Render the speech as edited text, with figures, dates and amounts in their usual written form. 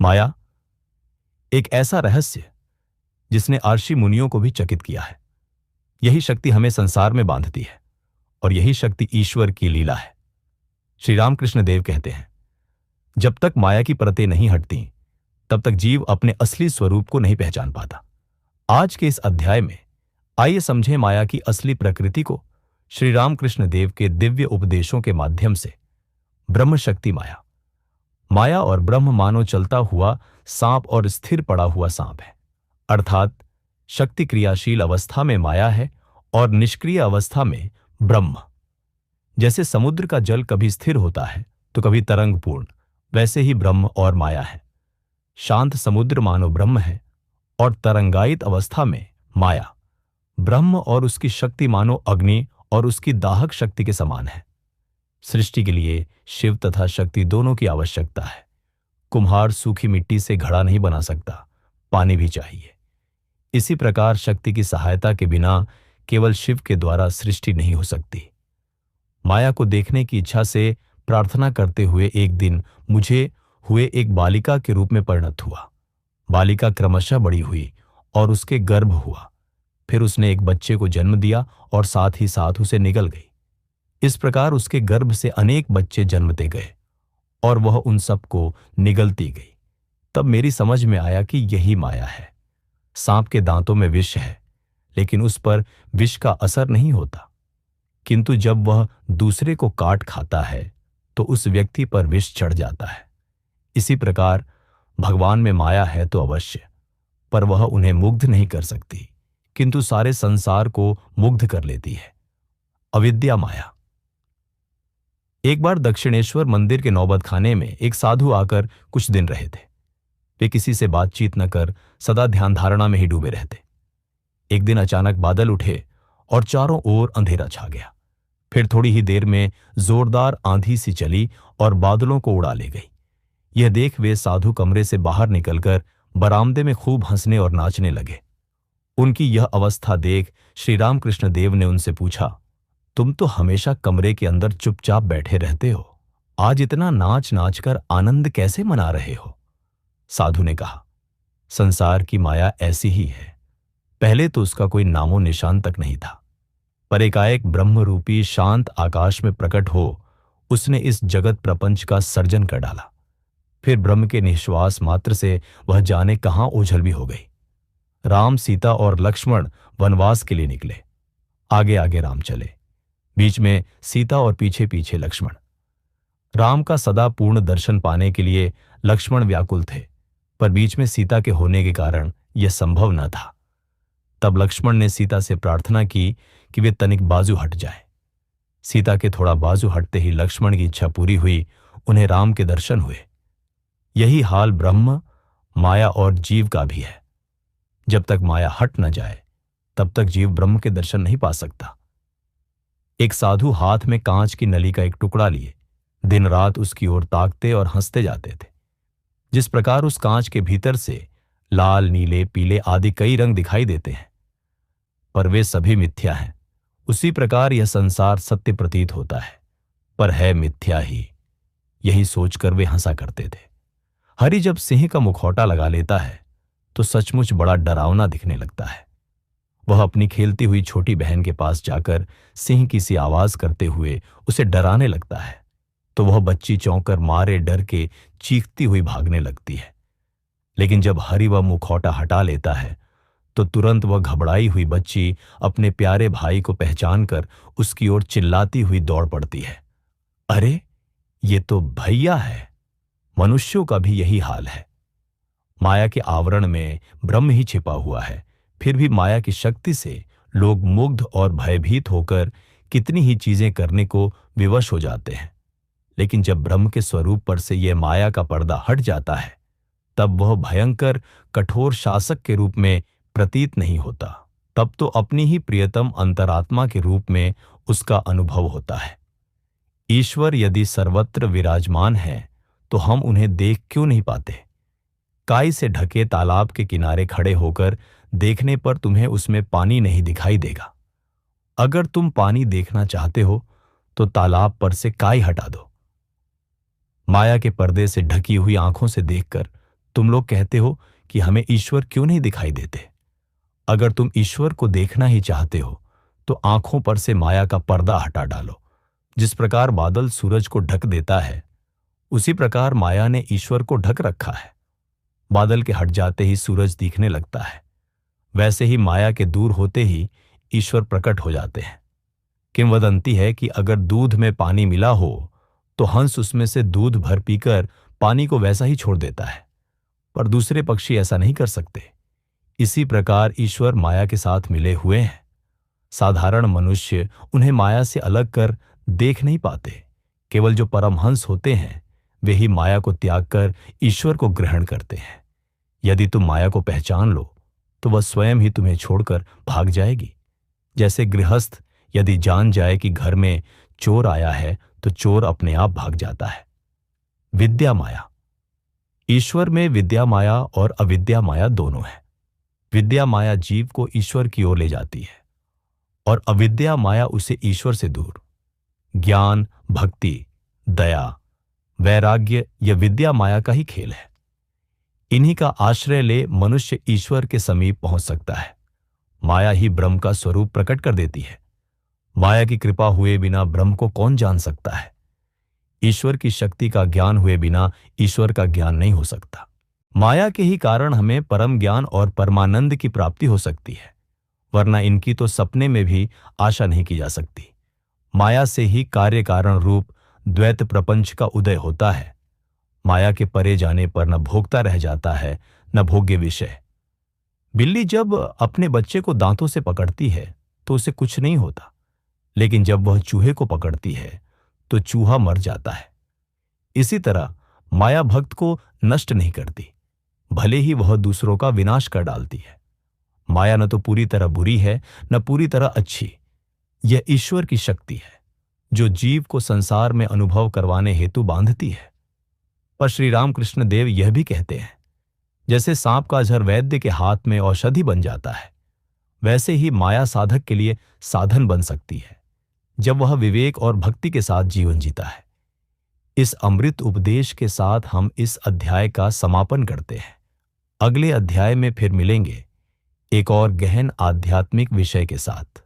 माया एक ऐसा रहस्य जिसने अर्षि मुनियों को भी चकित किया है। यही शक्ति हमें संसार में बांधती है और यही शक्ति ईश्वर की लीला है। श्री रामकृष्ण देव कहते हैं, जब तक माया की परतें नहीं हटती तब तक जीव अपने असली स्वरूप को नहीं पहचान पाता। आज के इस अध्याय में आइए समझें माया की असली प्रकृति को श्री रामकृष्ण देव के दिव्य उपदेशों के माध्यम से। ब्रह्म शक्ति माया। माया और ब्रह्म मानो चलता हुआ सांप और स्थिर पड़ा हुआ सांप है, अर्थात शक्ति क्रियाशील अवस्था में माया है और निष्क्रिय अवस्था में ब्रह्म। जैसे समुद्र का जल कभी स्थिर होता है तो कभी तरंगपूर्ण, वैसे ही ब्रह्म और माया है। शांत समुद्र मानो ब्रह्म है और तरंगायित अवस्था में माया। ब्रह्म और उसकी शक्ति मानो अग्नि और उसकी दाहक शक्ति के समान है। सृष्टि के लिए शिव तथा शक्ति दोनों की आवश्यकता है। कुम्हार सूखी मिट्टी से घड़ा नहीं बना सकता, पानी भी चाहिए। इसी प्रकार शक्ति की सहायता के बिना केवल शिव के द्वारा सृष्टि नहीं हो सकती। माया को देखने की इच्छा से प्रार्थना करते हुए एक दिन मुझे हुए एक बालिका के रूप में परिणत हुआ। बालिका क्रमशः बड़ी हुई और उसके गर्भ हुआ। फिर उसने एक बच्चे को जन्म दिया और साथ ही साथ उसे निगल गई। इस प्रकार उसके गर्भ से अनेक बच्चे जन्मते गए और वह उन सबको निगलती गई। तब मेरी समझ में आया कि यही माया है। सांप के दांतों में विष है, लेकिन उस पर विष का असर नहीं होता, किंतु जब वह दूसरे को काट खाता है तो उस व्यक्ति पर विष चढ़ जाता है। इसी प्रकार भगवान में माया है तो अवश्य, पर वह उन्हें मुग्ध नहीं कर सकती, किंतु सारे संसार को मुग्ध कर लेती है। अविद्या माया। एक बार दक्षिणेश्वर मंदिर के नौबतखाने में एक साधु आकर कुछ दिन रहे थे। वे किसी से बातचीत न कर सदा ध्यान धारणा में ही डूबे रहते। एक दिन अचानक बादल उठे और चारों ओर अंधेरा छा गया। फिर थोड़ी ही देर में जोरदार आंधी सी चली और बादलों को उड़ा ले गई। यह देख वे साधु कमरे से बाहर निकलकर बरामदे में खूब हंसने और नाचने लगे। उनकी यह अवस्था देख श्री रामकृष्ण देव ने उनसे पूछा, तुम तो हमेशा कमरे के अंदर चुपचाप बैठे रहते हो, आज इतना नाच नाच कर आनंद कैसे मना रहे हो? साधु ने कहा, संसार की माया ऐसी ही है। पहले तो उसका कोई नामो निशान तक नहीं था, पर एकाएक ब्रह्मरूपी शांत आकाश में प्रकट हो उसने इस जगत प्रपंच का सर्जन कर डाला। फिर ब्रह्म के निश्वास मात्र से वह जाने कहां ओझल भी हो गई। राम, सीता और लक्ष्मण वनवास के लिए निकले। आगे आगे राम चले, बीच में सीता और पीछे पीछे लक्ष्मण। राम का सदा पूर्ण दर्शन पाने के लिए लक्ष्मण व्याकुल थे, पर बीच में सीता के होने के कारण यह संभव न था। तब लक्ष्मण ने सीता से प्रार्थना की कि वे तनिक बाजू हट जाए। सीता के थोड़ा बाजू हटते ही लक्ष्मण की इच्छा पूरी हुई, उन्हें राम के दर्शन हुए। यही हाल ब्रह्म, माया और जीव का भी है। जब तक माया हट न जाए तब तक जीव ब्रह्म के दर्शन नहीं पा सकता। एक साधु हाथ में कांच की नली का एक टुकड़ा लिए दिन रात उसकी ओर ताकते और हंसते जाते थे। जिस प्रकार उस कांच के भीतर से लाल, नीले, पीले आदि कई रंग दिखाई देते हैं, पर वे सभी मिथ्या हैं, उसी प्रकार यह संसार सत्य प्रतीत होता है, पर है मिथ्या ही। यही सोचकर वे हंसा करते थे। हरि जब सिंह का मुखौटा लगा लेता है तो सचमुच बड़ा डरावना दिखने लगता है। वह अपनी खेलती हुई छोटी बहन के पास जाकर सिंह की सी आवाज करते हुए उसे डराने लगता है, तो वह बच्ची चौंकर मारे डर के चीखती हुई भागने लगती है। लेकिन जब हरि वह मुखौटा हटा लेता है तो तुरंत वह घबराई हुई बच्ची अपने प्यारे भाई को पहचान कर उसकी ओर चिल्लाती हुई दौड़ पड़ती है। अरे, ये तो भैया है। मनुष्यों का भी यही हाल है। माया के आवरण में ब्रह्म ही छिपा हुआ है, फिर भी माया की शक्ति से लोग मुग्ध और भयभीत होकर कितनी ही चीजें करने को विवश हो जाते हैं। लेकिन जब ब्रह्म के स्वरूप पर से यह माया का पर्दा हट जाता है तब वह भयंकर कठोर शासक के रूप में प्रतीत नहीं होता। तब तो अपनी ही प्रियतम अंतरात्मा के रूप में उसका अनुभव होता है। ईश्वर यदि सर्वत्र विराजमान है तो हम उन्हें देख क्यों नहीं पाते? काई से ढके तालाब के किनारे खड़े होकर देखने पर तुम्हें उसमें पानी नहीं दिखाई देगा। अगर तुम पानी देखना चाहते हो तो तालाब पर से काई हटा दो। माया के पर्दे से ढकी हुई आंखों से देखकर तुम लोग कहते हो कि हमें ईश्वर क्यों नहीं दिखाई देते। अगर तुम ईश्वर को देखना ही चाहते हो तो आंखों पर से माया का पर्दा हटा डालो। जिस प्रकार बादल सूरज को ढक देता है, उसी प्रकार माया ने ईश्वर को ढक रखा है। बादल के हट जाते ही सूरज दिखने लगता है, वैसे ही माया के दूर होते ही ईश्वर प्रकट हो जाते हैं। किंवदंती है कि अगर दूध में पानी मिला हो तो हंस उसमें से दूध भर पीकर पानी को वैसा ही छोड़ देता है, पर दूसरे पक्षी ऐसा नहीं कर सकते। इसी प्रकार ईश्वर माया के साथ मिले हुए हैं। साधारण मनुष्य उन्हें माया से अलग कर देख नहीं पाते। केवल जो परमहंस होते हैं वे ही माया को त्याग कर ईश्वर को ग्रहण करते हैं। यदि तुम माया को पहचान लो तो वह स्वयं ही तुम्हें छोड़कर भाग जाएगी। जैसे गृहस्थ यदि जान जाए कि घर में चोर आया है तो चोर अपने आप भाग जाता है। विद्या माया। ईश्वर में विद्या माया और अविद्या माया दोनों है। विद्या माया जीव को ईश्वर की ओर ले जाती है और अविद्या माया उसे ईश्वर से दूर। ज्ञान, भक्ति, दया, वैराग्य यह विद्या माया का ही खेल है। इन्हीं का आश्रय ले मनुष्य ईश्वर के समीप पहुंच सकता है। माया ही ब्रह्म का स्वरूप प्रकट कर देती है। माया की कृपा हुए बिना ब्रह्म को कौन जान सकता है। ईश्वर की शक्ति का ज्ञान हुए बिना ईश्वर का ज्ञान नहीं हो सकता। माया के ही कारण हमें परम ज्ञान और परमानंद की प्राप्ति हो सकती है, वरना इनकी तो सपने में भी आशा नहीं की जा सकती। माया से ही कार्य कारण रूप द्वैत प्रपंच का उदय होता है। माया के परे जाने पर न भोगता रह जाता है न भोग्य विषय। बिल्ली जब अपने बच्चे को दांतों से पकड़ती है तो उसे कुछ नहीं होता, लेकिन जब वह चूहे को पकड़ती है तो चूहा मर जाता है। इसी तरह माया भक्त को नष्ट नहीं करती, भले ही वह दूसरों का विनाश कर डालती है। माया न तो पूरी तरह बुरी है न पूरी तरह अच्छी। यह ईश्वर की शक्ति है जो जीव को संसार में अनुभव करवाने हेतु बांधती है। पर श्री रामकृष्ण देव यह भी कहते हैं, जैसे सांप का झर वैद्य के हाथ में औषधि बन जाता है, वैसे ही माया साधक के लिए साधन बन सकती है जब वह विवेक और भक्ति के साथ जीवन जीता है। इस अमृत उपदेश के साथ हम इस अध्याय का समापन करते हैं। अगले अध्याय में फिर मिलेंगे एक और गहन आध्यात्मिक विषय के साथ।